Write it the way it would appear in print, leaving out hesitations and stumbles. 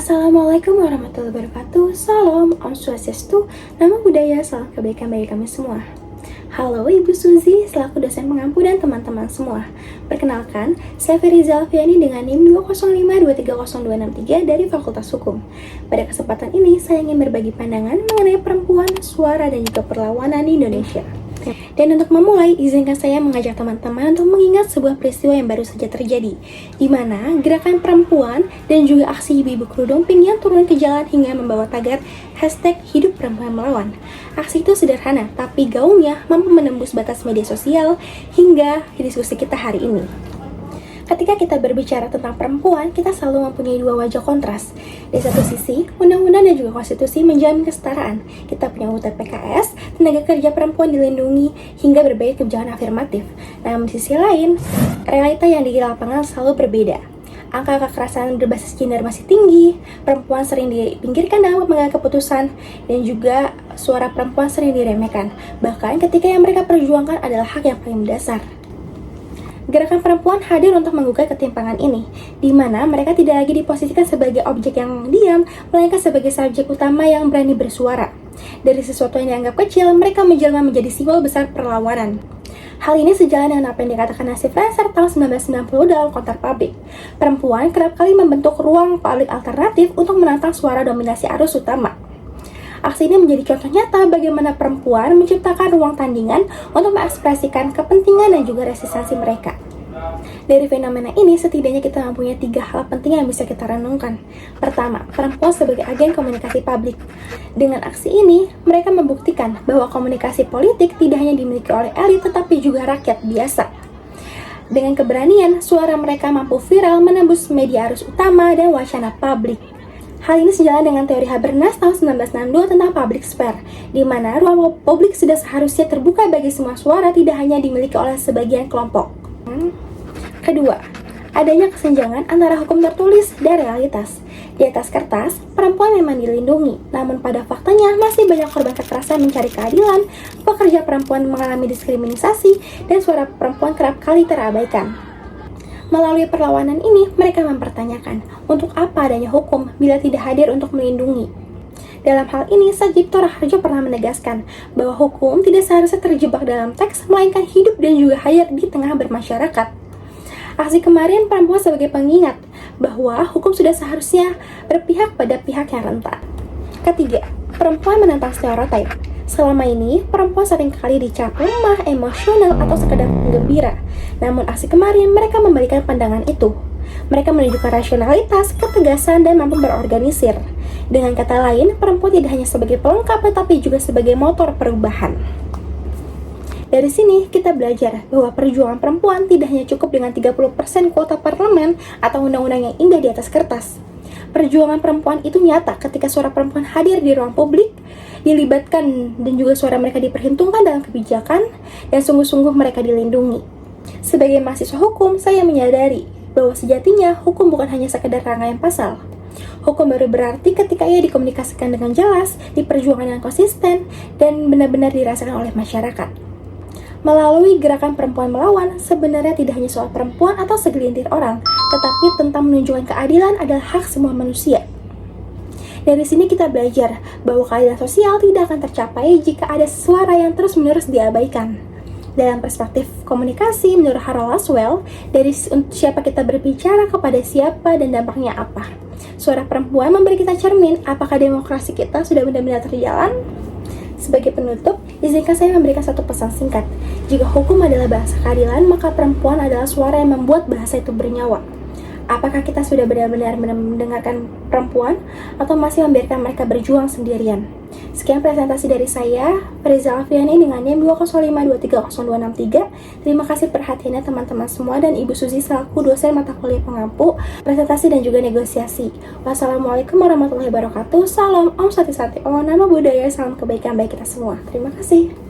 Assalamualaikum warahmatullahi wabarakatuh. Salam, Om Swastiastu, Namo Buddhaya, salam kebaikan bagi kami semua. Halo Ibu Suzy, selaku dosen pengampu dan teman-teman semua. Perkenalkan, saya Feriza Alfiani dengan NIM 205230263 dari Fakultas Hukum. Pada kesempatan ini, saya ingin berbagi pandangan mengenai perempuan, suara, dan juga perlawanan di Indonesia. Dan untuk memulai, izinkan saya mengajak teman-teman untuk mengingat sebuah peristiwa yang baru saja terjadi, di mana gerakan perempuan dan juga aksi ibu-ibu kerudung pink yang turun ke jalan hingga membawa tagar #HidupPerempuanMelawan. Aksi itu sederhana, tapi gaungnya mampu menembus batas media sosial hingga diskusi kita hari ini. Ketika kita berbicara tentang perempuan, kita selalu mempunyai dua wajah kontras. Di satu sisi, undang-undang dan juga konstitusi menjamin kesetaraan. Kita punya UU PKS, tenaga kerja perempuan dilindungi, hingga berbagai kebijakan afirmatif. Namun di sisi lain, realita yang di lapangan selalu berbeda. Angka kekerasan berbasis gender masih tinggi, perempuan sering dipinggirkan dalam pengambilan keputusan, dan juga suara perempuan sering diremehkan. Bahkan ketika yang mereka perjuangkan adalah hak yang paling mendasar. Gerakan perempuan hadir untuk menggugah ketimpangan ini, di mana mereka tidak lagi diposisikan sebagai objek yang diam, melainkan sebagai subjek utama yang berani bersuara. Dari sesuatu yang dianggap kecil, mereka menjelma menjadi simbol besar perlawanan. Hal ini sejalan dengan apa yang dikatakan Nasif Lancer tahun 1990 dalam Konter Publik. Perempuan kerap kali membentuk ruang publik alternatif untuk menantang suara dominasi arus utama. Aksi ini menjadi contoh nyata bagaimana perempuan menciptakan ruang tandingan untuk mengekspresikan kepentingan dan juga resistensi mereka. Dari fenomena ini, setidaknya kita mempunyai 3 hal penting yang bisa kita renungkan. Pertama, perempuan sebagai agen komunikasi publik. Dengan aksi ini, mereka membuktikan bahwa komunikasi politik tidak hanya dimiliki oleh elit, tetapi juga rakyat biasa. Dengan keberanian, suara mereka mampu viral menembus media arus utama dan wacana publik. Hal ini sejalan dengan teori Habermas tahun 1962 tentang public sphere, di mana ruang publik sudah seharusnya terbuka bagi semua suara, tidak hanya dimiliki oleh sebagian kelompok. Kedua, adanya kesenjangan antara hukum tertulis dan realitas. Di atas kertas, perempuan memang dilindungi, namun pada faktanya masih banyak korban kekerasan mencari keadilan, pekerja perempuan mengalami diskriminasi, dan suara perempuan kerap kali terabaikan. Melalui perlawanan ini, mereka mempertanyakan, untuk apa adanya hukum bila tidak hadir untuk melindungi? Dalam hal ini, Sajipto Raharjo pernah menegaskan bahwa hukum tidak seharusnya terjebak dalam teks, melainkan hidup dan juga hadir di tengah bermasyarakat. Aksi kemarin perempuan sebagai pengingat bahwa hukum sudah seharusnya berpihak pada pihak yang rentan. Ketiga, perempuan menentang stereotip. Selama ini, perempuan seringkali dicap lemah, emosional, atau sekadar gembira. Namun aksi kemarin, mereka membalikan pandangan itu. Mereka menunjukkan rasionalitas, ketegasan, dan mampu berorganisir. Dengan kata lain, perempuan tidak hanya sebagai pelengkap, tetapi juga sebagai motor perubahan. Dari sini, kita belajar bahwa perjuangan perempuan tidak hanya cukup dengan 30% kuota parlemen atau undang-undang yang indah di atas kertas. Perjuangan perempuan itu nyata ketika suara perempuan hadir di ruang publik, dilibatkan dan juga suara mereka diperhitungkan dalam kebijakan, dan sungguh-sungguh mereka dilindungi. Sebagai mahasiswa hukum, saya menyadari bahwa sejatinya hukum bukan hanya sekedar rangkaian pasal. Hukum baru berarti ketika ia dikomunikasikan dengan jelas, diperjuangkan dengan konsisten, dan benar-benar dirasakan oleh masyarakat. Melalui gerakan perempuan melawan, sebenarnya tidak hanya soal perempuan atau segelintir orang, tetapi tentang menunjukkan keadilan adalah hak semua manusia. Dari sini kita belajar bahwa keadilan sosial tidak akan tercapai jika ada suara yang terus-menerus diabaikan. Dalam perspektif komunikasi, menurut Harold Laswell, dari siapa kita berbicara kepada siapa dan dampaknya apa. Suara perempuan memberi kita cermin apakah demokrasi kita sudah benar-benar terjalan. Sebagai penutup, izinkan saya memberikan satu pesan singkat. Jika hukum adalah bahasa keadilan, maka perempuan adalah suara yang membuat bahasa itu bernyawa. Apakah kita sudah benar-benar mendengarkan perempuan atau masih membiarkan mereka berjuang sendirian? Sekian presentasi dari saya, Feriza Alfiani dengan NIM 205230263. Terima kasih perhatiannya teman-teman semua dan Ibu Suzy selaku dosen mata kuliah pengampu, presentasi dan juga negosiasi. Wassalamualaikum warahmatullahi wabarakatuh. Salam, Om Sati Sati, Om Namo Buddhaya, salam kebaikan bagi kita semua. Terima kasih.